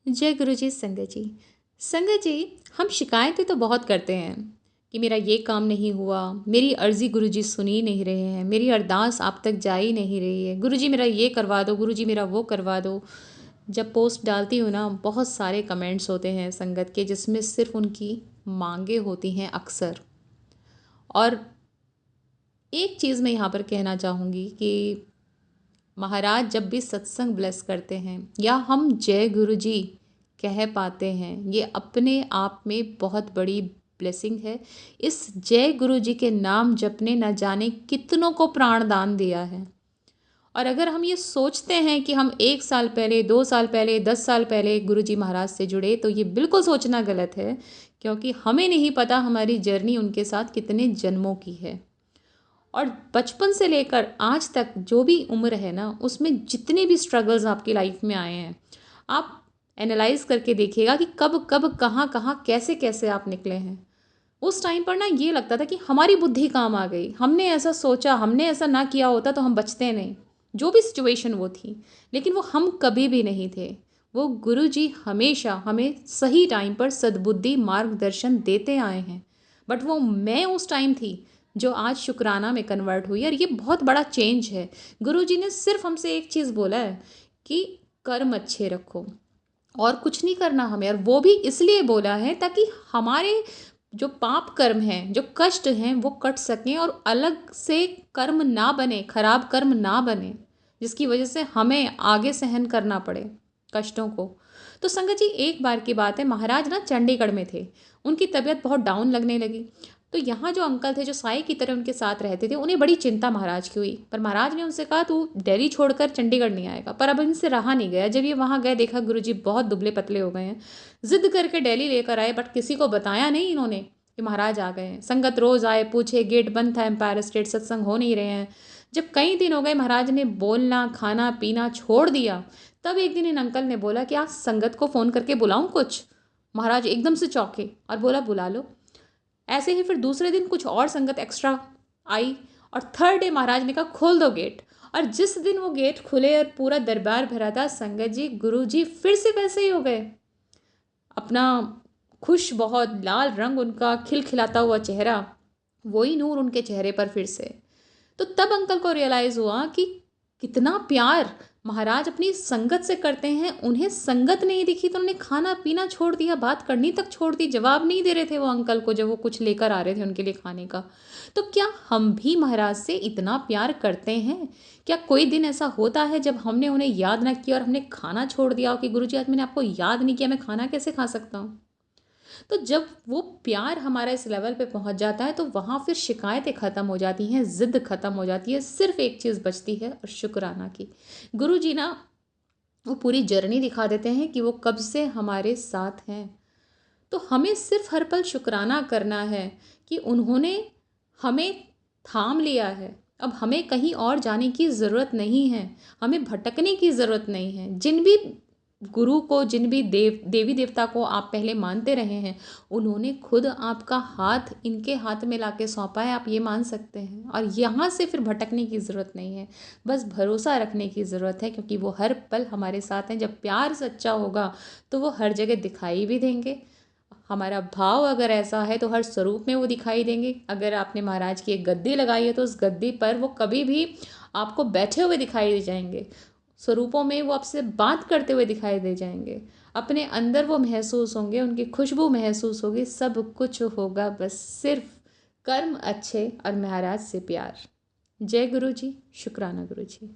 जय गुरु जी। संगत जी, संगत जी, हम शिकायतें तो बहुत करते हैं कि मेरा ये काम नहीं हुआ, मेरी अर्जी गुरु जी सुन ही नहीं रहे हैं, मेरी अरदास आप तक जा ही नहीं रही है, गुरु जी मेरा ये करवा दो, गुरु जी मेरा वो करवा दो। जब पोस्ट डालती हूँ ना, बहुत सारे कमेंट्स होते हैं संगत के, जिसमें सिर्फ उनकी मांगे होती हैं अक्सर। और एक चीज़ मैं यहाँ पर कहना चाहूँगी कि महाराज जब भी सत्संग ब्लेस करते हैं या हम जय गुरु जी कह पाते हैं, ये अपने आप में बहुत बड़ी ब्लेसिंग है। इस जय गुरु जी के नाम जपने न जाने कितनों को प्राण दान दिया है। और अगर हम ये सोचते हैं कि हम 1 साल पहले, 2 साल पहले, 10 साल पहले गुरु जी महाराज से जुड़े, तो ये बिल्कुल सोचना गलत है, क्योंकि हमें नहीं पता हमारी जर्नी उनके साथ कितने जन्मों की है। और बचपन से लेकर आज तक जो भी उम्र है ना, उसमें जितने भी स्ट्रगल्स आपकी लाइफ में आए हैं, आप एनालाइज करके देखिएगा कि कब कब कहाँ कहाँ कैसे कैसे आप निकले हैं। उस टाइम पर ना ये लगता था कि हमारी बुद्धि काम आ गई, हमने ऐसा सोचा, हमने ऐसा ना किया होता तो हम बचते नहीं, जो भी सिचुएशन वो थी। लेकिन वो हम कभी भी नहीं थे। वो गुरु जी हमेशा हमें सही टाइम पर सद्बुद्धि मार्गदर्शन देते आए हैं। बट वो मैं उस टाइम थी जो आज शुक्राना में कन्वर्ट हुई, और ये बहुत बड़ा चेंज है। गुरु जी ने सिर्फ हमसे एक चीज़ बोला है कि कर्म अच्छे रखो, और कुछ नहीं करना हमें। और वो भी इसलिए बोला है ताकि हमारे जो पाप कर्म हैं, जो कष्ट हैं, वो कट सकें और अलग से कर्म ना बने, खराब कर्म ना बने, जिसकी वजह से हमें आगे सहन करना पड़े कष्टों को। तो संगत जी, एक बार की बात है, महाराज ना चंडीगढ़ में थे। उनकी तबीयत बहुत डाउन लगने लगी। तो यहाँ जो अंकल थे, जो साई की तरह उनके साथ रहते थे, उन्हें बड़ी चिंता महाराज की हुई। पर महाराज ने उनसे कहा, तू दिल्ली छोड़कर चंडीगढ़ नहीं आएगा। पर अब इनसे रहा नहीं गया। जब ये वहाँ गए, देखा गुरुजी बहुत दुबले पतले हो गए हैं। जिद करके दिल्ली लेकर आए, बट किसी को बताया नहीं इन्होंने कि महाराज आ गए हैं। संगत रोज आए, पूछे, गेट बंद था, एम्पायर स्टेट, सत्संग हो नहीं रहे हैं। जब कई दिन हो गए, महाराज ने बोलना खाना पीना छोड़ दिया। तब एक दिन इन अंकल ने बोला कि आज संगत को फ़ोन करके बुलाऊं कुछ। महाराज एकदम से चौंके और बोला, बुला लो। ऐसे ही फिर दूसरे दिन कुछ और संगत एक्स्ट्रा आई, और थर्ड डे महाराज ने कहा, खोल दो गेट। और जिस दिन वो गेट खुले और पूरा दरबार भरा था, संगत जी, गुरु जी फिर से वैसे ही हो गए। अपना खुश, बहुत लाल रंग उनका, खिलखिलाता हुआ चेहरा, वही नूर उनके चेहरे पर फिर से। तो तब अंकल को रियलाइज़ हुआ कि कितना प्यार महाराज अपनी संगत से करते हैं। उन्हें संगत नहीं दिखी तो उन्होंने खाना पीना छोड़ दिया, बात करनी तक छोड़ दी। जवाब नहीं दे रहे थे वो अंकल को जब वो कुछ लेकर आ रहे थे उनके लिए खाने का। तो क्या हम भी महाराज से इतना प्यार करते हैं? क्या कोई दिन ऐसा होता है जब हमने उन्हें याद ना किया और हमने खाना छोड़ दिया हो कि गुरु जी आज मैंने आपको याद नहीं किया, मैं खाना कैसे खा सकता हूँ? तो जब वो प्यार हमारा इस लेवल पे पहुंच जाता है, तो वहाँ फिर शिकायतें ख़त्म हो जाती हैं, ज़िद ख़त्म हो जाती है, सिर्फ एक चीज़ बचती है, और शुक्राना की। गुरु जी ना वो पूरी जर्नी दिखा देते हैं कि वो कब से हमारे साथ हैं। तो हमें सिर्फ हर पल शुक्राना करना है कि उन्होंने हमें थाम लिया है। अब हमें कहीं और जाने की ज़रूरत नहीं है, हमें भटकने की ज़रूरत नहीं है। जिन भी गुरु को, जिन भी देवी देवता को आप पहले मानते रहे हैं, उन्होंने खुद आपका हाथ इनके हाथ में लाके सौंपा है, आप ये मान सकते हैं। और यहाँ से फिर भटकने की ज़रूरत नहीं है, बस भरोसा रखने की ज़रूरत है, क्योंकि वो हर पल हमारे साथ हैं। जब प्यार सच्चा होगा तो वो हर जगह दिखाई भी देंगे। हमारा भाव अगर ऐसा है तो हर स्वरूप में वो दिखाई देंगे। अगर आपने महाराज की एक गद्दी लगाई है, तो उस गद्दी पर वो कभी भी आपको बैठे हुए दिखाई दे जाएंगे। स्वरूपों में वो आपसे बात करते हुए दिखाई दे जाएंगे। अपने अंदर वो महसूस होंगे, उनकी खुशबू महसूस होगी। सब कुछ होगा, बस सिर्फ कर्म अच्छे और महाराज से प्यार। जय गुरु जी। शुक्राना गुरु जी।